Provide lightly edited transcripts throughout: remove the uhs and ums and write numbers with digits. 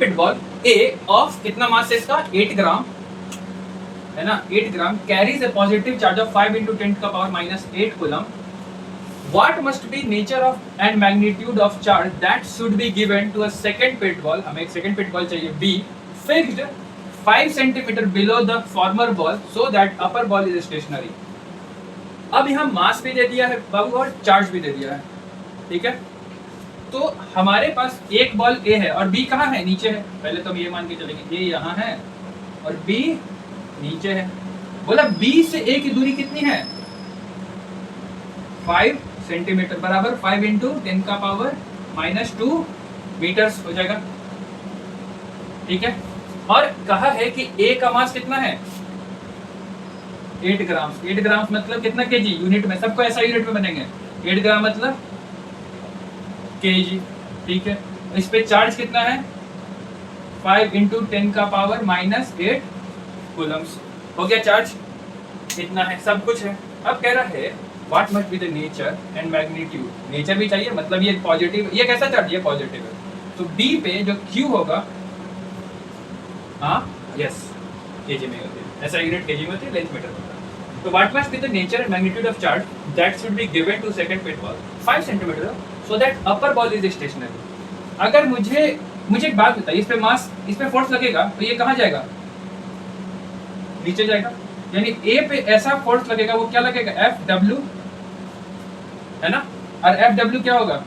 Pet ball A of कितना मास है इसका 8 ग्राम है ना, 8 gram carries a positive charge of 5 into 10 का power -8 coulomb. What must be nature of and magnitude of charge that should be given to a second pit ball? हमें एक second pit ball चाहिए B fixed 5 centimeter below the former ball so that upper ball is stationary. अब यहाँ मास भी दे दिया है बाबू और charge भी दे दिया है, ठीक है. तो हमारे पास एक बॉल ए है और बी कहाँ है, नीचे है. पहले तो हम ये मान के चलेंगे ये यहाँ है और बी नीचे है. बोला बी से ए की दूरी कितनी है 5 सेंटीमीटर बराबर 5 into 10 का पावर -2 मीटर्स हो जाएगा, ठीक है. और कहा है कि ए का मास कितना है 8 ग्राम. 8 ग्राम मतलब कितना केजी यूनिट में, सबको ऐसा यूनिट में बनेंगे. 8 ग्राम मतलब केजी, ठीक है. इस पे चार्ज कितना है 5 into 10 का पावर -8 कूलम्स. हो गया चार्ज कितना है, सब कुछ है. अब कह रहा है what must be the nature and magnitude. Nature भी चाहिए, मतलब ये पॉजिटिव, ये कैसा चार्ज, ये पॉजिटिव है. तो बी पे जो क्यू होगा, हाँ यस केजी में होती है, ऐसा यूनिट केजी में होती है, लेंथ मीटर होता है. तो what must be the nature and magnitude of charge that should be given to second pit ball 5 centimetre so that upper ball is stationary. अगर मुझे एक बात बताइए, इस पे मास, इस पे फोर्स लगेगा तो ये कहाँ जाएगा, नीचे जाएगा. यानी ए पे ऐसा फोर्स लगेगा, वो क्या लगेगा Fw है ना. और Fw क्या होगा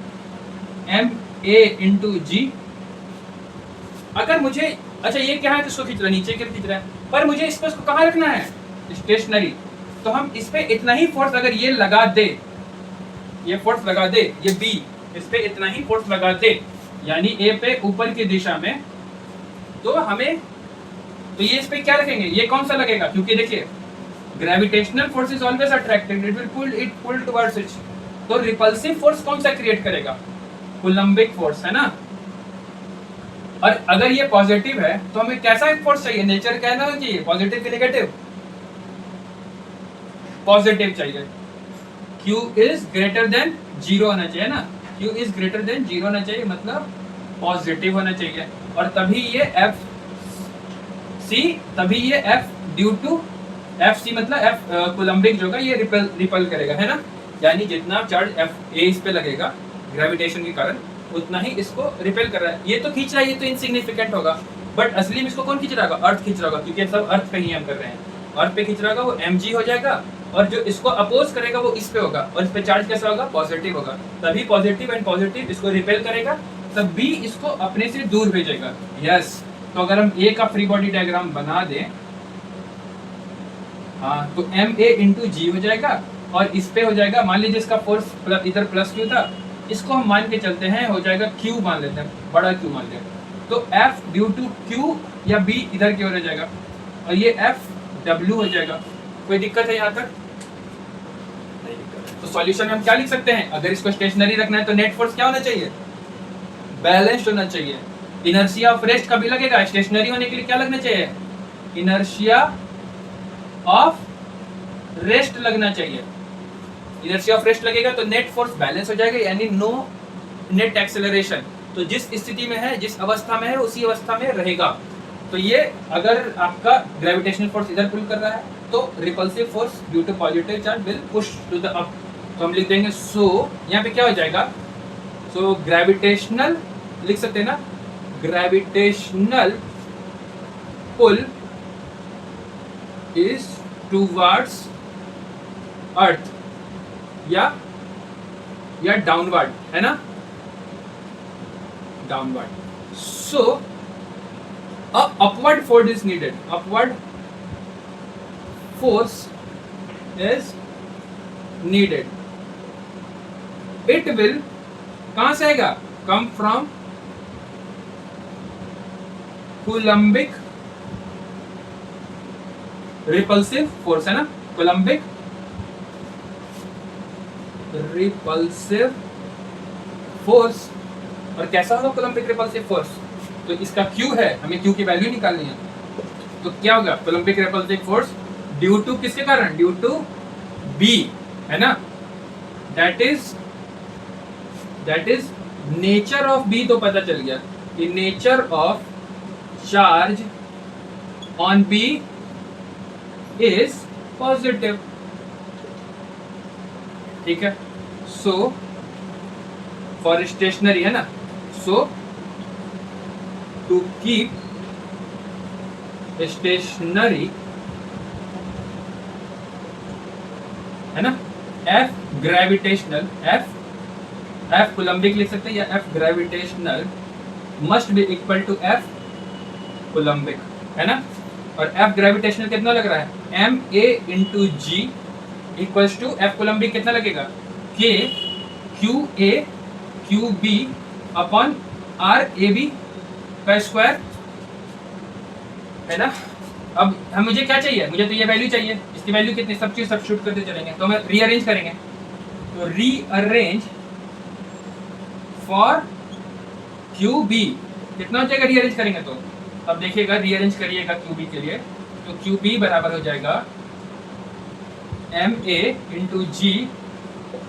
ma into g. अगर मुझे, अच्छा ये क्या है, किसको खींच रहा है, नीचे की खींच रहा है, पर मुझे इस पर इसको कहाँ रखना है स्टेशनरी. तो हम इस पे इतना ही फोर्स अगर ये लगा दे, ये फोर्स लगा दे, ये बी इस पे इतना ही फोर्स लगा दे, यानी ए पे ऊपर की दिशा में, तो हमें, तो ये इस पे क्या रखेंगे, ये कौन सा लगेगा, क्योंकि देखिए gravitational force is always attracted, it will pull towards it. तो रिपल्सिव फोर्स कौन सा क्रिएट करेगा, कूलम्बिक फोर्स है ना. और अगर ये पॉजिटिव है तो हमें कैसा फोर्स चाहिए, नेचर कहना चाहिए पॉजिटिव कि नेगेटिव, पॉजिटिव चाहिए. Q इज ग्रेटर देन 0 होना चाहिए ना, Q इज ग्रेटर देन 0 होना चाहिए, मतलब पॉजिटिव होना चाहिए. और तभी ये F ड्यू टू FC मतलब F कूलम्बिक जो होगा ये रिपल करेगा, है ना. यानी जितना चार्ज F A इस पे लगेगा ग्रेविटेशन के कारण, उतना ही इसको रिपेल कर रहा है. ये तो खींच रहा है, ये तो इनसिग्निफिकेंट होगा, बट असली में इसको कौन खींच रहा होगा, अर्थ खींच रहा होगा, क्योंकि सब अर्थ पे ही हम कर रहे हैं. अर्थ पे खींच रहा होगा वो mg हो जाएगा, और जो इसको अपोज करेगा वो इस पे होगा, और इस पे चार्ज कैसा होगा, पॉजिटिव होगा. तभी पॉजिटिव एंड पॉजिटिव इसको रिपेल करेगा, तब बी इसको अपने से दूर भेजेगा. यस. तो अगर हम ए का फ्री बॉडी डायग्राम बना दें, हाँ, तो ma into g हो जाएगा, और इस पे हो जाएगा, मान लीजिए इसका फोर्स इधर +q था, इसको हम मान के चलते हैं हो जाएगा q मान लेते हैं, बड़ा q मान लेते हैं. तो F ड्यू टू q या b इधर की ओर हो जाएगा, और ये Fw हो जाएगा. कोई दिक्कत है यहाँ तक, नहीं दिक्कत. तो सॉल्यूशन में हम क्या लिख सकते हैं, अगर इसको स्टेशनरी रखना है तो नेट फोर्स क्या होना चाहिए, बैलेंस्ड होना चाहिए. इनर्शिया ऑफ रेस्ट कभी लगेगा, स्टेशनरी होने के लिए क्या लगना चाहिए, इनर्शिया ऑफ रेस्ट लगना चाहिए. इनर्शिया ऑफ रेस्ट लगेगा तो नेट फोर्स बैलेंस हो जाएगा, यानी नो नेट एक्सेलरेशन. तो जिस स्थिति में है, जिस अवस्था में है, उसी अवस्था में रहेगा. तो ये अगर आपका ग्रेविटेशनल फोर्स इधर पुल कर रहा है तो repulsive force due to positive charge will push to the up. तो हम लिख देंगे सो, यहाँ पे क्या हो जाएगा, सो ग्रेविटेशनल लिख सकते हैं ना, ग्रेविटेशनल पुल इज टूवर्ड्स अर्थ या डाउनवर्ड, है ना, downward. So upward force is needed, upward force is needed. It will कहां से आएगा, come from Coulombic repulsive force, है ना, कूलम्बिक रिपल्सिव फोर्स. और कैसा होगा कूलम्बिक रिपल्सिव फोर्स, तो इसका Q है, हमें Q की वैल्यू निकालनी है. तो क्या होगा coulombic repulsive force due to किसके कारण, ड्यू टू B, है ना. That is nature of B तो पता चल गया कि nature of charge on B is positive. ठीक है, so for stationary है ना, so to keep stationary है ना, F gravitational, F coulombic लिख सकते हैं या F gravitational must be equal to F coulombic है ना। और F gravitational कितना लग रहा है, ma into g equals to F coulombic कितना लगेगा, k q a q b upon r a b का स्क्वायर है ना। अब हम मुझे क्या चाहिए, मुझे तो ये वैल्यू चाहिए, इसकी वैल्यू कितनी, सब चीज सब्स्टिट्यूट करते चलेंगे। तो हम रीअरेंज करेंगे, तो रीअरेंज फॉर क्यू बी कितना हो जाएगा, रीअरेंज करेंगे तो अब देखिएगा, रीअरेंज करिएगा क्यू बी के लिए, तो क्यू बी बराबर हो जाएगा M A into G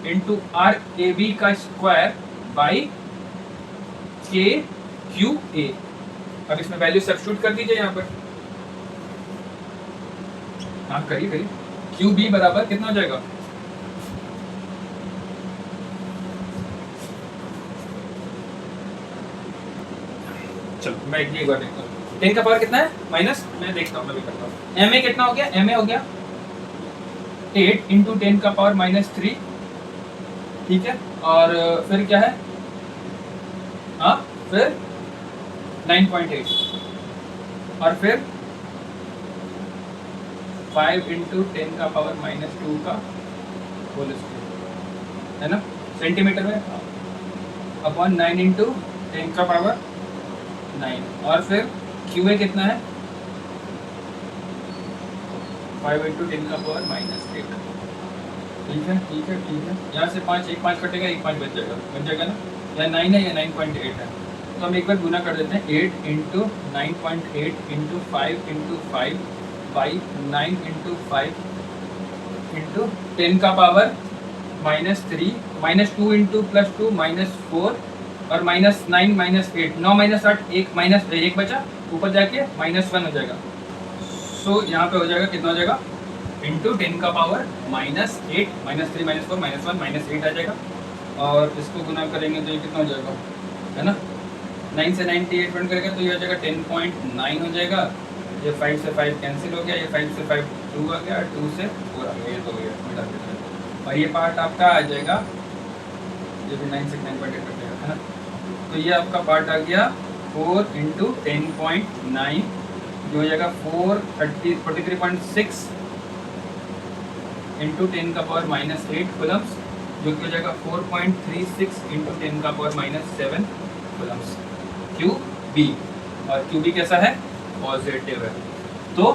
into R A B का square by K Q A. अब इसमें वैल्यू सब्स्टिट्यूट कर दीजिए यहाँ पर, हाँ करिए करिए, क्यू बी बराबर कितना हो जाएगा, चलो मैं एक बार देखता हूँ, 10 का पावर कितना है माइनस, मैं देखता हूँ, मैं भी करता हूँ। एम ए कितना हो गया, एम ए हो गया 8 इंटू 10 का पावर माइनस 3, ठीक है, और फिर क्या है, हाँ फिर 9.8 और फिर 5 इंटू 10 का पावर माइनस 2 का होल स्क्वायर है ना, सेंटीमीटर में, अपॉन 9 इंटू 10 का पावर 9 और फिर क्यू ए कितना है, 5 इंटू 10 का पावर माइनस 8। ठीक है ठीक है ठीक है, यहाँ से 5 एक 5 कटेगा, एक 5 बच जाएगा ना, या 9 है या 9.8 है, तो हम एक बार गुना कर देते हैं, 8 into 9.8 into 5 into 5 by 9 into 5 into 10 का power minus 3 minus 2 into plus 2 minus 4 और माइनस 9 माइनस 8, 9 माइनस 8 एक माइनस एक बचा, ऊपर जाके माइनस 1 हो जाएगा। सो यहाँ पे हो जाएगा कितना हो जाएगा, इंटू 10 का power minus 8 minus 3 minus 4 minus 1 minus 8 आ जाएगा, और इसको गुना करेंगे तो ये कितना हो जाएगा, है ना, 9 से 98 बन करेगा तो ये हो जाएगा 10.9 हो जाएगा, ये 5 से 5 कैंसिल हो गया, ये 5 से 5 2 आ गया, 2 से 4 आ गया, ये 2 गया मिला देते, और ये पार्ट आपका आ जाएगा, ये भी 9 से 9.8 कटेगा है ना, तो ये आपका पार्ट आ गया 4 इंटू 10.9 जो हो जाएगा 43.6 इंटू 10 का पावर माइनस 8 कूलम्स, जो कि हो जाएगा 4.36 इंटू 10 का power minus 7 coulombs Q B, और क्यू बी कैसा है, पॉजिटिव है। तो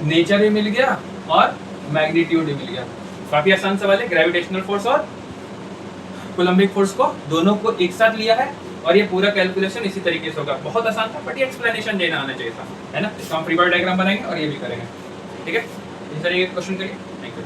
नेचर भी मिल गया और मैग्नीट्यूड भी मिल गया, काफी आसान सवाल है। ग्रेविटेशनल फोर्स और कोलम्बिक फोर्स को दोनों को एक साथ लिया है, और ये पूरा कैलकुलेशन इसी तरीके से होगा, बहुत आसान था, बट ये एक्सप्लेनेशन देना आना चाहिए था, है ना। इसका हम फ्री बॉडी डायग्राम बनाएंगे और ये भी करेंगे, ठीक है। इस तरीके के क्वेश्चन करिए, थैंक यू।